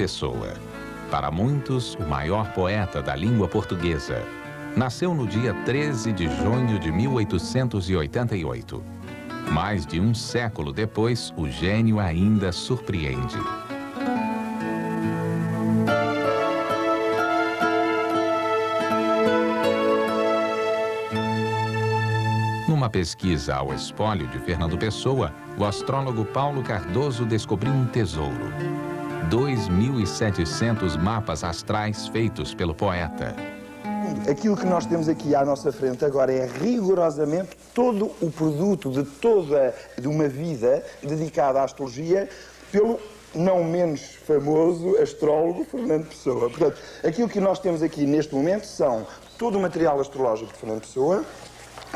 Pessoa. Para muitos, o maior poeta da língua portuguesa. Nasceu no dia 13 de junho de 1888. Mais de um século depois, o gênio ainda surpreende. Numa pesquisa ao espólio de Fernando Pessoa, o astrólogo Paulo Cardoso descobriu um tesouro. 2.700 mapas astrais feitos pelo poeta. Aquilo que nós temos aqui à nossa frente agora é rigorosamente todo o produto de uma vida dedicada à astrologia pelo não menos famoso astrólogo Fernando Pessoa. Portanto, aquilo que nós temos aqui neste momento são todo o material astrológico de Fernando Pessoa,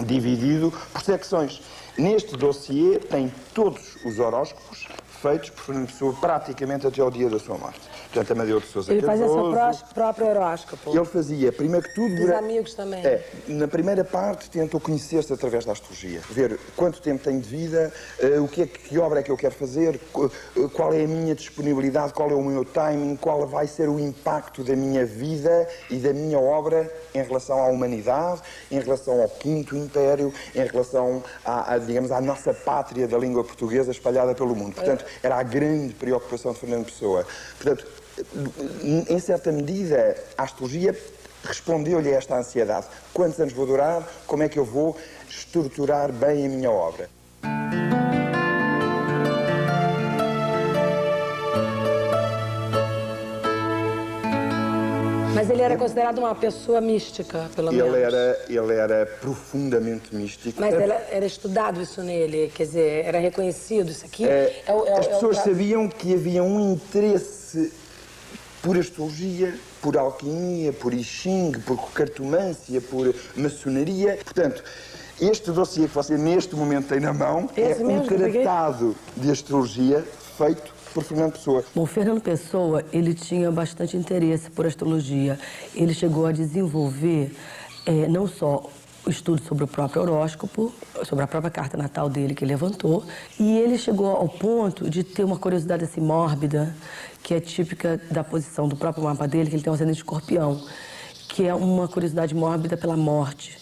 dividido por secções. Neste dossiê tem todos os horóscopos feitos por Fernando Pessoa praticamente até ao dia da sua morte. Portanto, Amadeu de Sousa Cardoso... Ele fazia o seu próprio horóscopo. Ele fazia, primeiro que tudo... Dos amigos também. Na primeira parte tentou conhecer-se através da astrologia. Ver quanto tempo tenho de vida, que obra é que eu quero fazer, qual é a minha disponibilidade, qual é o meu timing, qual vai ser o impacto da minha vida e da minha obra em relação à humanidade, em relação ao Quinto Império, em relação digamos, à nossa pátria da língua portuguesa espalhada pelo mundo. Portanto, era a grande preocupação de Fernando Pessoa. Portanto, em certa medida, a astrologia respondeu-lhe a esta ansiedade. Quantos anos vou durar? Como é que eu vou estruturar bem a minha obra? Mas ele era considerado uma pessoa mística, pelo menos. Ele era profundamente místico. Mas era estudado isso nele? Quer dizer, era reconhecido isso aqui? As pessoas sabiam que havia um interesse por astrologia, por alquimia, por I Ching, por cartomância, por maçonaria. Portanto, este dossiê que você neste momento tem na mão é um tratado de astrologia feito por Fernando Pessoa. Bom, Fernando Pessoa, ele tinha bastante interesse por astrologia. Ele chegou a desenvolver não só o estudo sobre o próprio horóscopo, sobre a própria carta natal dele que ele levantou, e ele chegou ao ponto de ter uma curiosidade assim mórbida, que é típica da posição do próprio mapa dele, que ele tem um ascendente escorpião, que é uma curiosidade mórbida pela morte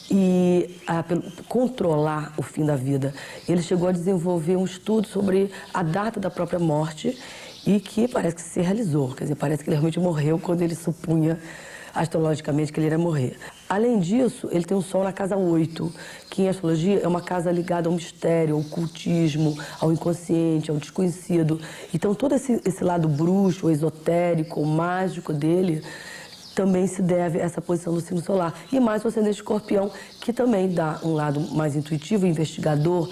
e pelo controlar o fim da vida. Ele chegou a desenvolver um estudo sobre a data da própria morte e que parece que se realizou, quer dizer, parece que ele realmente morreu quando ele supunha astrologicamente que ele iria morrer. Além disso, ele tem um sol na casa 8, que em astrologia é uma casa ligada ao mistério, ao ocultismo, ao inconsciente, ao desconhecido. Então todo esse lado bruxo, esotérico, mágico dele também se deve a essa posição do signo solar. E mais o ascendente escorpião, que também dá um lado mais intuitivo, investigador,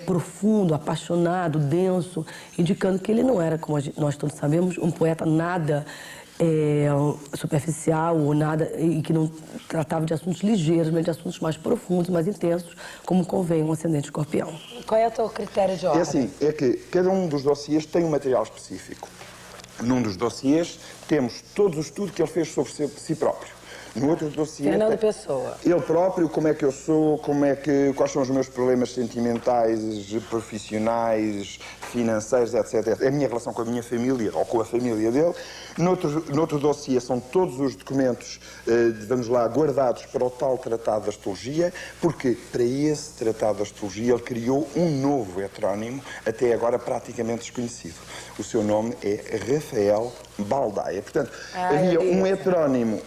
profundo, apaixonado, denso, indicando que ele não era, como nós todos sabemos, um poeta nada superficial ou nada, e que não tratava de assuntos ligeiros, mas de assuntos mais profundos, mais intensos, como convém um ascendente escorpião. Qual é o teu critério de ordem? É que cada um dos dossiês tem um material específico. Num dos dossiês temos todo o estudo que ele fez sobre si próprio. No outro dossiê, Fernando Pessoa. Ele próprio, como é que eu sou, quais são os meus problemas sentimentais, profissionais, financeiros, etc. A minha relação com a minha família ou com a família dele. Noutro dossiê são todos os documentos, vamos lá, guardados para o tal tratado de astrologia, porque para esse tratado de astrologia ele criou um novo heterónimo, até agora praticamente desconhecido. O seu nome é Rafael Baldaia. Portanto, havia um heterónimo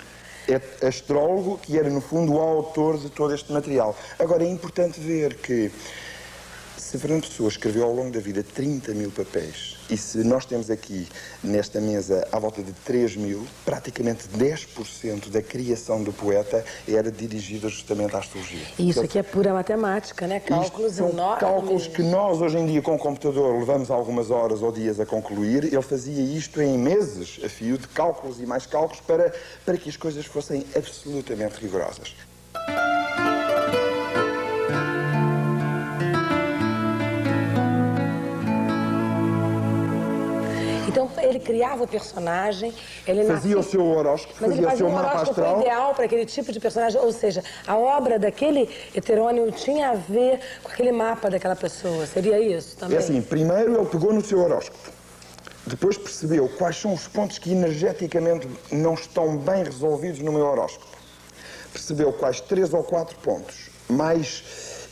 astrólogo que era, no fundo, o autor de todo este material. Agora, é importante ver que se Fernando Pessoa escreveu ao longo da vida 30.000 papéis e se nós temos aqui, nesta mesa, à volta de 3.000, praticamente 10% da criação do poeta era dirigida justamente à astrologia. Isso aqui é pura matemática, né? Cálculos enormes. Cálculos que nós, hoje em dia, com o computador, levamos algumas horas ou dias a concluir. Ele fazia isto em meses, a fio de cálculos e mais cálculos, para que as coisas fossem absolutamente rigorosas. Então ele criava o personagem, ele fazia o seu horóscopo, mas fazia o seu mapa astral. Foi ideal para aquele tipo de personagem, ou seja, a obra daquele heterônimo tinha a ver com aquele mapa daquela pessoa, seria isso também? É assim, primeiro ele pegou no seu horóscopo, Depois percebeu quais são os pontos que energeticamente não estão bem resolvidos no meu horóscopo. Percebeu quais 3 ou 4 pontos mais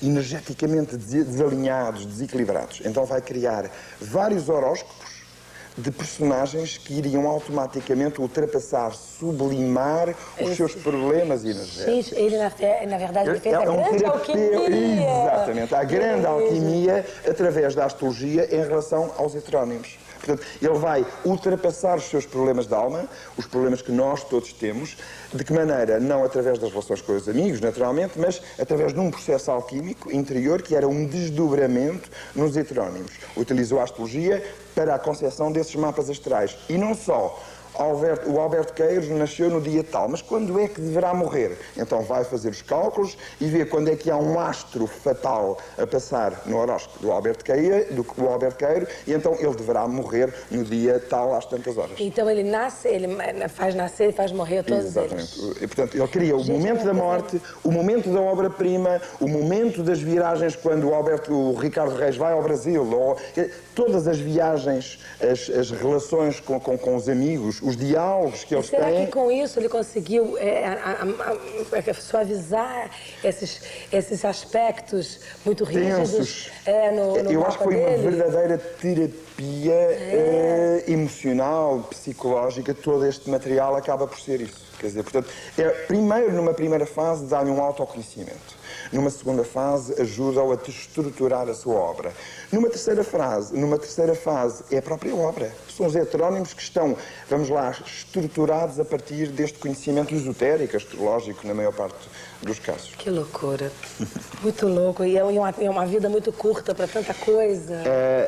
energeticamente desalinhados, desequilibrados. Então vai criar vários horóscopos de personagens que iriam automaticamente ultrapassar, sublimar os seus problemas energéticos. Gente, ele na verdade ele fez a grande alquimia. Exatamente, a grande alquimia através da astrologia em relação aos heterónimos. Portanto, ele vai ultrapassar os seus problemas de alma, os problemas que nós todos temos, de que maneira? Não através das relações com os amigos, naturalmente, mas através de um processo alquímico interior que era um desdobramento nos heterónimos. Utilizou a astrologia para a concepção desses mapas astrais. E não só. O Alberto Queiros nasceu no dia tal, mas quando é que deverá morrer? Então vai fazer os cálculos e vê quando é que há um astro fatal a passar no horóscopo do Alberto Queiro, e então ele deverá morrer no dia tal, às tantas horas. Então ele nasce, ele faz nascer e faz morrer todos Exatamente. eles. E, portanto, ele cria o momento da morte, o momento da obra-prima, o momento das viagens quando o Ricardo Reis vai ao Brasil, todas as viagens, as relações com os amigos, os diálogos que eles têm. Será que com isso ele conseguiu suavizar esses aspectos muito rígidos no Eu acho que foi dele? uma verdadeira terapia emocional, psicológica. Todo este material acaba por ser isso. Quer dizer, portanto, numa primeira fase, dá-lhe um autoconhecimento. Numa segunda fase, ajuda-o a estruturar a sua obra. Numa terceira fase, é a própria obra. São os heterónimos que estão, vamos lá, estruturados a partir deste conhecimento esotérico, astrológico, na maior parte dos casos. Que loucura. Muito louco. E é uma vida muito curta para tanta coisa.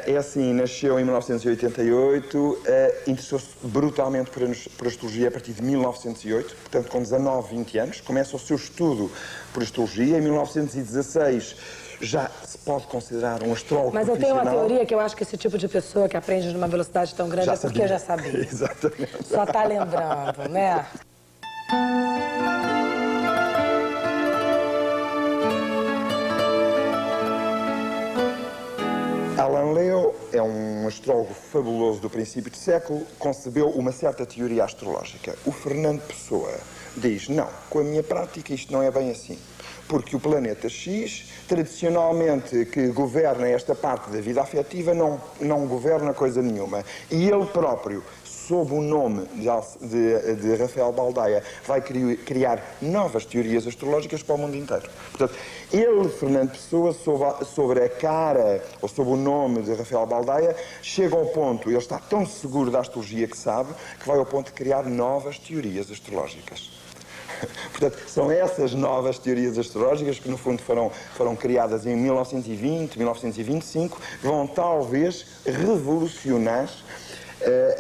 É assim, nasceu em 1988, interessou-se brutalmente por astrologia a partir de 1908, portanto com 19, 20 anos, começa o seu estudo por astrologia. Em 1916 já se pode considerar um astrólogo Mas eu tenho uma profissional. teoria que eu acho que esse tipo de pessoa que aprende numa velocidade tão grande é porque eu já sabia. Exatamente. Só está lembrando, né? Alan Leo é um astrólogo fabuloso do princípio de século, concebeu uma certa teoria astrológica. O Fernando Pessoa diz, não, com a minha prática isto não é bem assim. Porque o planeta X, tradicionalmente, que governa esta parte da vida afetiva, não governa coisa nenhuma. E ele próprio, sob o nome de Rafael Baldaia, vai criar novas teorias astrológicas para o mundo inteiro. Portanto, ele, Fernando Pessoa, sobre a cara, ou sob o nome de Rafael Baldaia, chega ao ponto, ele está tão seguro da astrologia que sabe, que vai ao ponto de criar novas teorias astrológicas. Portanto, são essas novas teorias astrológicas que, no fundo, foram criadas em 1920, 1925, que vão talvez revolucionar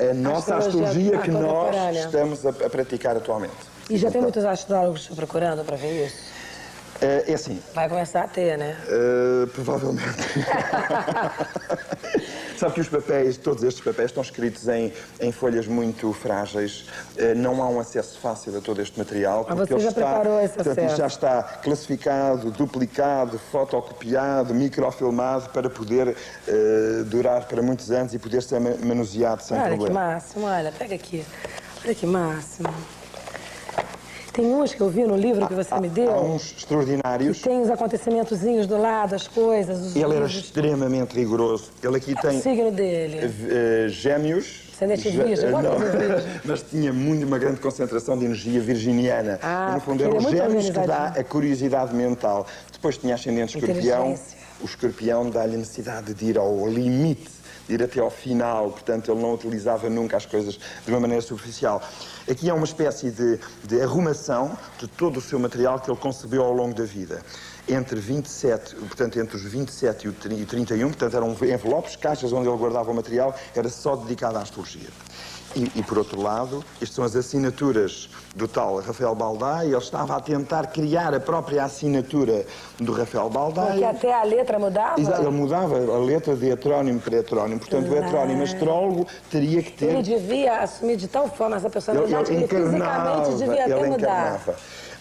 a nossa astrologia que nós estamos a praticar atualmente. E já tem muitos astrólogos procurando para ver isso? É assim. Vai começar a ter, né? Provavelmente. Sabe que os papéis, todos estes papéis estão escritos em folhas muito frágeis. Não há um acesso fácil a todo este material. Mas você já preparou esse acesso? Já está classificado, duplicado, fotocopiado, microfilmado para poder durar para muitos anos e poder ser manuseado sem problema. Olha que máximo, olha, pega aqui. Olha que máximo. Tem uns que eu vi no livro que você me deu. Há uns extraordinários. Que tem os acontecimentos do lado, as coisas. Ele era extremamente rigoroso. Ele aqui tem. O signo dele? Gêmeos. Ascendente virgem, mas tinha uma grande concentração de energia virginiana. E, no fundo, eram os gêmeos que dá a curiosidade mental. Depois tinha ascendente escorpião. O escorpião dá-lhe a necessidade de ir ao limite, de ir até ao final. Portanto, ele não utilizava nunca as coisas de uma maneira superficial. Aqui é uma espécie de arrumação de todo o seu material que ele concebeu ao longo da vida. Entre os 27 e 31, portanto eram envelopes, caixas onde ele guardava o material, era só dedicado à astrologia. E, por outro lado, isto são as assinaturas do tal Rafael Baldaia. Ele estava a tentar criar a própria assinatura do Rafael Baldaia. Porque até a letra mudava? Exato, ele mudava a letra de heterónimo para heterónimo. Portanto, o heterónimo astrólogo teria que ter... Ele devia assumir de tal forma essa personalidade que fisicamente devia até mudar.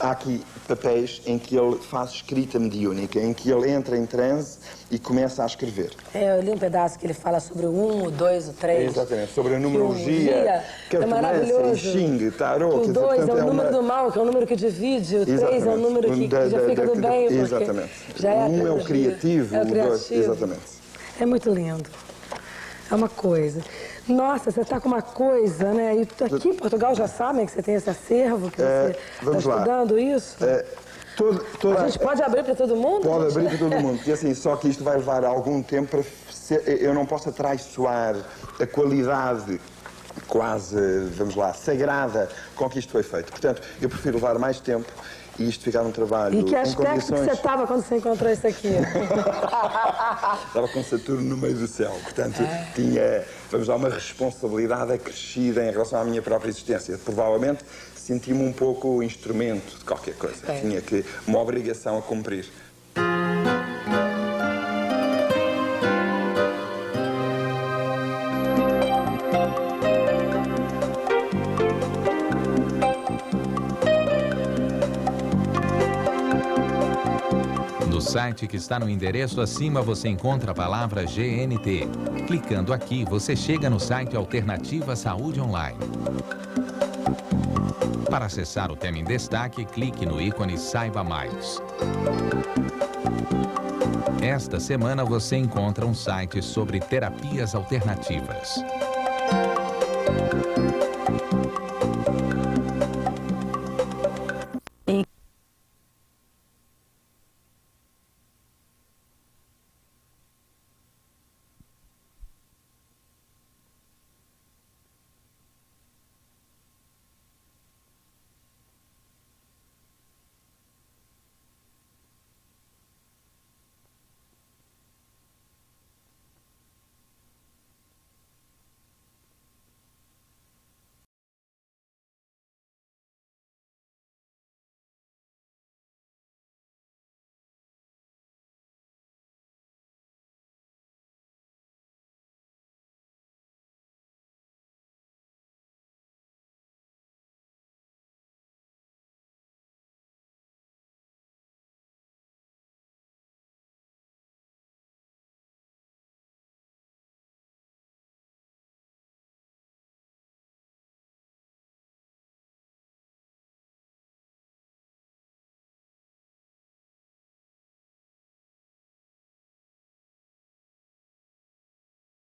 Há aqui papéis em que ele faz escrita mediúnica, em que ele entra em transe e começa a escrever. Eu li um pedaço que ele fala sobre o 1, o 2, o 3. Exatamente, sobre a numerologia, cartomancia, Xing, tarô. O 2 é o número do mal, que é o número que divide, o 3 é o número que já fica do bem. Exatamente. Já é um é o criativo, é o dois, criativo. exatamente. É muito lindo. É uma coisa. Nossa, você está com uma coisa, né? E aqui em Portugal já sabem que você tem esse acervo, que você está estudando isso? A gente pode abrir para todo mundo? Pode abrir para todo mundo. E assim, só que isto vai levar algum tempo para ser, eu não posso atraiçoar a qualidade quase, vamos lá, sagrada com que isto foi feito. Portanto, eu prefiro levar mais tempo e isto ficar um trabalho em condições... E que aspecto que você estava quando você encontrou isso aqui? Estava com Saturno no meio do céu, portanto, tinha, vamos lá, uma responsabilidade acrescida em relação à minha própria existência. Provavelmente senti-me um pouco instrumento de qualquer coisa. Tinha que uma obrigação a cumprir. No site que está no endereço acima, você encontra a palavra GNT. Clicando aqui, você chega no site Alternativa Saúde Online. Para acessar o tema em destaque, clique no ícone Saiba Mais. Esta semana você encontra um site sobre terapias alternativas.